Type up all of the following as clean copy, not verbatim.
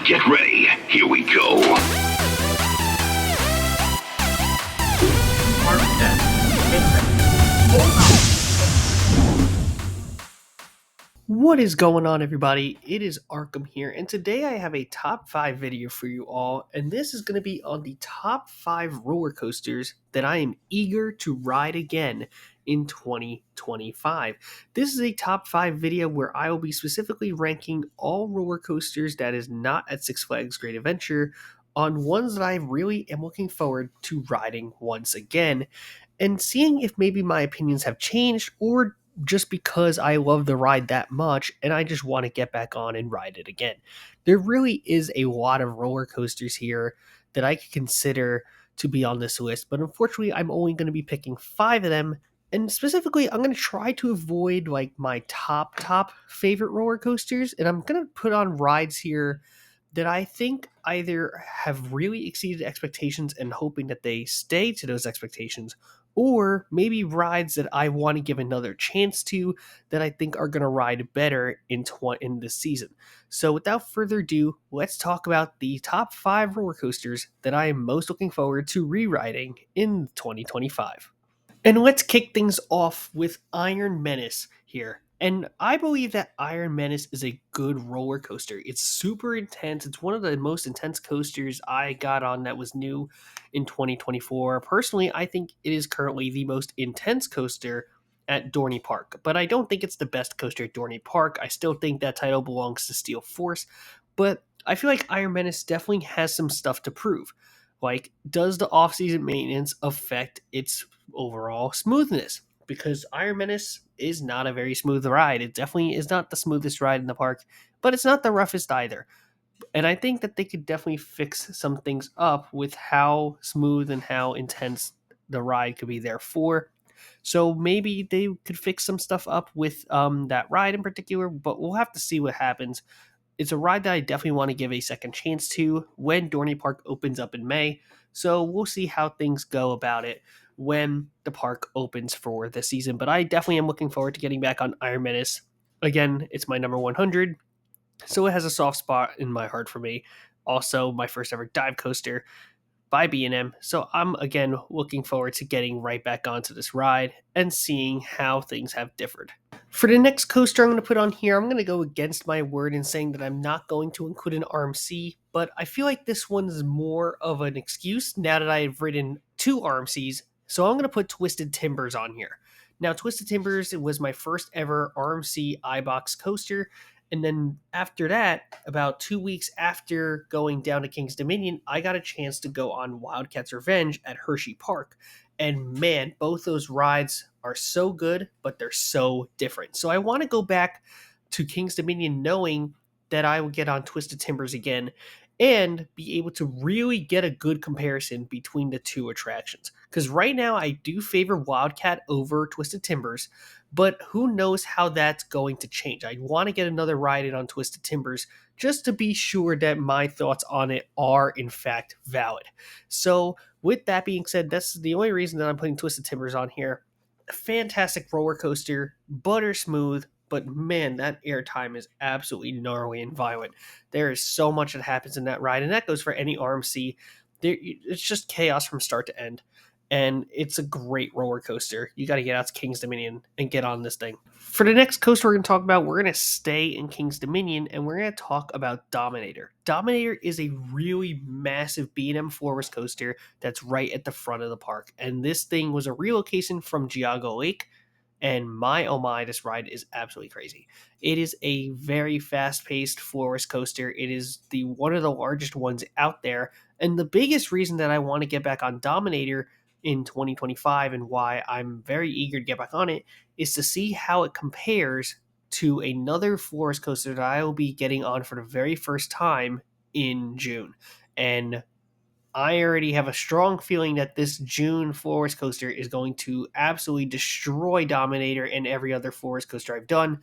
Now get ready. Here we go. What is going on, everybody? It is Arkham here, and today I have a top 5 video for you all, and this is going to be on the top 5 roller coasters that I am eager to ride again in 2025. This is a top 5 video where I will be specifically ranking all roller coasters that is not at Six Flags Great Adventure on ones that I really am looking forward to riding once again, and seeing if maybe my opinions have changed or just because I love the ride that much and I just want to get back on and ride it again. There really is a lot of roller coasters here that I could consider to be on this list, but unfortunately, I'm only going to be picking 5 of them. And specifically, I'm going to try to avoid like my top favorite roller coasters, and I'm going to put on rides here that I think either have really exceeded expectations and hoping that they stay to those expectations, or maybe rides that I want to give another chance to that I think are going to ride better in this season. So without further ado, let's talk about the top 5 roller coasters that I am most looking forward to re-riding in 2025. And let's kick things off with Iron Menace here. And I believe that Iron Menace is a good roller coaster. It's super intense. It's one of the most intense coasters I got on that was new in 2024. Personally, I think it is currently the most intense coaster at Dorney Park. But I don't think it's the best coaster at Dorney Park. I still think that title belongs to Steel Force. But I feel like Iron Menace definitely has some stuff to prove. Like, does the off-season maintenance affect its overall smoothness? Because Iron Menace is not a very smooth ride. It definitely is not the smoothest ride in the park, but it's not the roughest either. And I think that they could definitely fix some things up with how smooth and how intense the ride could be there for. So maybe they could fix some stuff up with that ride in particular, but we'll have to see what happens. It's a ride that I definitely want to give a second chance to when Dorney Park opens up in May. So we'll see how things go about it when the park opens for the season. But I definitely am looking forward to getting back on Iron Menace. Again, it's my number 100, so it has a soft spot in my heart for me. Also, my first ever dive coaster by B&M. So I'm again looking forward to getting right back onto this ride and seeing how things have differed. For the next coaster I'm going to put on here, I'm going to go against my word in saying that I'm not going to include an RMC, but I feel like this one's more of an excuse now that I've ridden 2 RMCs, so I'm going to put Twisted Timbers on here. Now, Twisted Timbers, it was my first ever RMC iBox coaster, and then after that, about 2 weeks after going down to King's Dominion, I got a chance to go on Wildcats Revenge at Hershey Park. And man, both those rides are so good, but they're so different. So I want to go back to King's Dominion knowing that I will get on Twisted Timbers again and be able to really get a good comparison between the two attractions. Because right now I do favor Wildcat over Twisted Timbers, but who knows how that's going to change. I want to get another ride in on Twisted Timbers just to be sure that my thoughts on it are in fact valid. So with that being said, that's the only reason that I'm putting Twisted Timbers on here. Fantastic roller coaster, butter smooth, but man, that airtime is absolutely gnarly and violent. There is so much that happens in that ride, and that goes for any RMC. It's just chaos from start to end, and it's a great roller coaster. You got to get out to King's Dominion and get on this thing. For the next coaster we're going to talk about, we're going to stay in King's Dominion, and we're going to talk about Dominator. Dominator is a really massive B&M Forest coaster that's right at the front of the park, and this thing was a relocation from Geauga Lake. And my oh my, this ride is absolutely crazy. It is a very fast-paced forest coaster. It is the one of the largest ones out there. And the biggest reason that I want to get back on Dominator in 2025 and why I'm very eager to get back on it is to see how it compares to another forest coaster that I will be getting on for the very first time in June. And I already have a strong feeling that this June Forest Coaster is going to absolutely destroy Dominator and every other Forest Coaster I've done,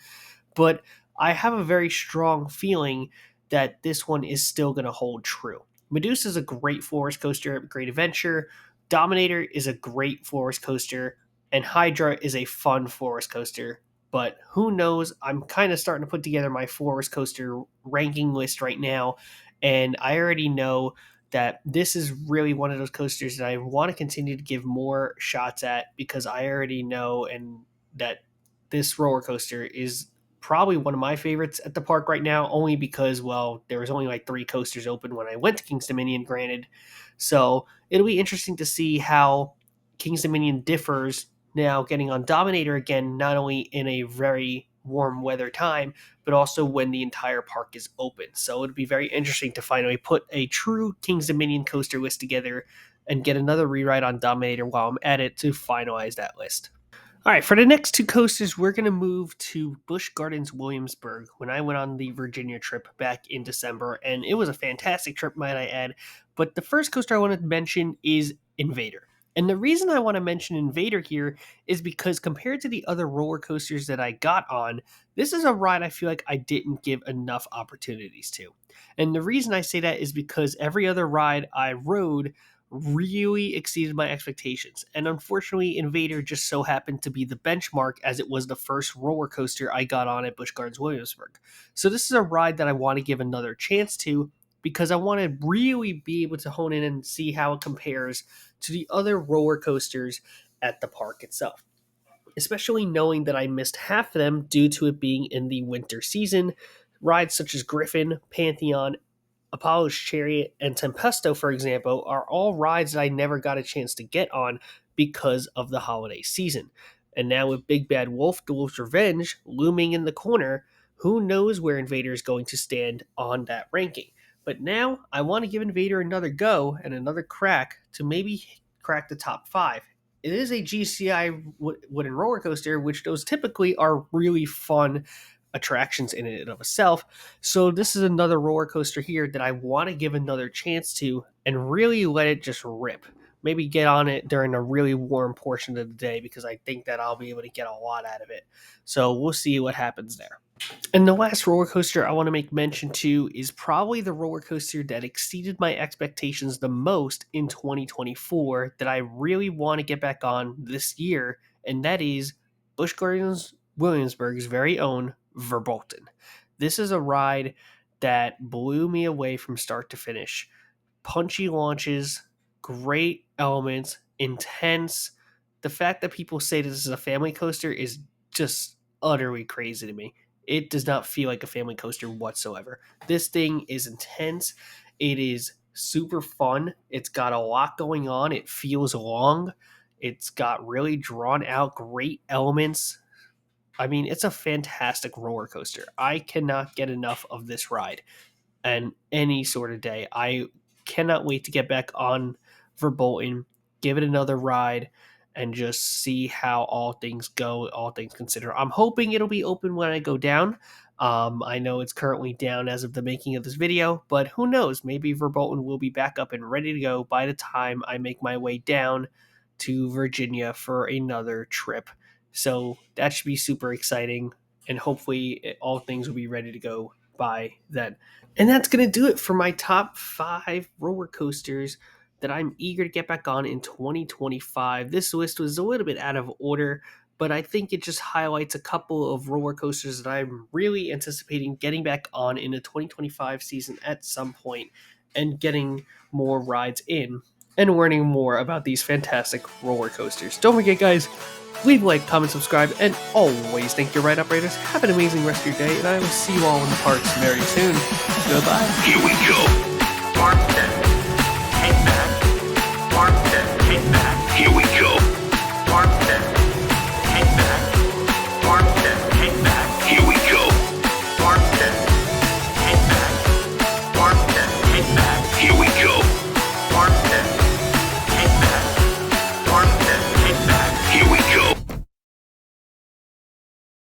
but I have a very strong feeling that this one is still going to hold true. Medusa is a great Forest Coaster at Great Adventure, Dominator is a great Forest Coaster, and Hydra is a fun Forest Coaster. But who knows? I'm kind of starting to put together my Forest Coaster ranking list right now, And I already know that this is really one of those coasters that I want to continue to give more shots at, because I already know and that this roller coaster is probably one of my favorites at the park right now, only because, well, there was only like 3 coasters open when I went to King's Dominion, granted. So it'll be interesting to see how King's Dominion differs now getting on Dominator again, not only in a very warm weather time, but also when the entire park is open. So it'd be very interesting to finally put a true King's Dominion coaster list together and get another rewrite on Dominator while I'm at it to finalize that list. All right, for the next 2 coasters, we're going to move to Busch Gardens Williamsburg when I went on the Virginia trip back in December, and it was a fantastic trip, might I add. But the first coaster I wanted to mention is Invader. And the reason I want to mention Invader here is because compared to the other roller coasters that I got on, this is a ride I feel like I didn't give enough opportunities to. And the reason I say that is because every other ride I rode really exceeded my expectations. And unfortunately, Invader just so happened to be the benchmark, as it was the first roller coaster I got on at Busch Gardens Williamsburg. So this is a ride that I want to give another chance to, because I want to really be able to hone in and see how it compares to the other roller coasters at the park itself. Especially knowing that I missed half of them due to it being in the winter season. Rides such as Griffon, Pantheon, Apollo's Chariot, and Tempesto, for example, are all rides that I never got a chance to get on because of the holiday season. And now with Big Bad Wolf, The Wolf's Revenge looming in the corner, who knows where Invader is going to stand on that ranking. But now I want to give Invader another go and another crack to maybe crack the top 5. It is a GCI wooden roller coaster, which those typically are really fun attractions in and of itself. So this is another roller coaster here that I want to give another chance to and really let it just rip. Maybe get on it during a really warm portion of the day, because I think that I'll be able to get a lot out of it. So we'll see what happens there. And the last roller coaster I want to make mention to is probably the roller coaster that exceeded my expectations the most in 2024 that I really want to get back on this year, and that is Busch Gardens Williamsburg's very own Verbolten. This is a ride that blew me away from start to finish. Punchy launches, great elements, intense. The fact that people say this is a family coaster is just utterly crazy to me. It does not feel like a family coaster whatsoever. This thing is intense. It is super fun. It's got a lot going on. It feels long. It's got really drawn out great elements. I mean, it's a fantastic roller coaster. I cannot get enough of this ride and any sort of day. I cannot wait to get back on Verbolten, give it another ride, and just see how all things go, all things considered. I'm hoping it'll be open when I go down. I know it's currently down as of the making of this video, but who knows? Maybe Verbolten will be back up and ready to go by the time I make my way down to Virginia for another trip. So that should be super exciting, and hopefully all things will be ready to go by then. And that's going to do it for my top 5 roller coasters that I'm eager to get back on in 2025. This list was a little bit out of order, but I think it just highlights a couple of roller coasters that I'm really anticipating getting back on in the 2025 season at some point and getting more rides in and learning more about these fantastic roller coasters. Don't forget, guys, leave a like, comment, subscribe, and always thank your Ride Operators. Have an amazing rest of your day, and I will see you all in the parks very soon. Goodbye. Here we go.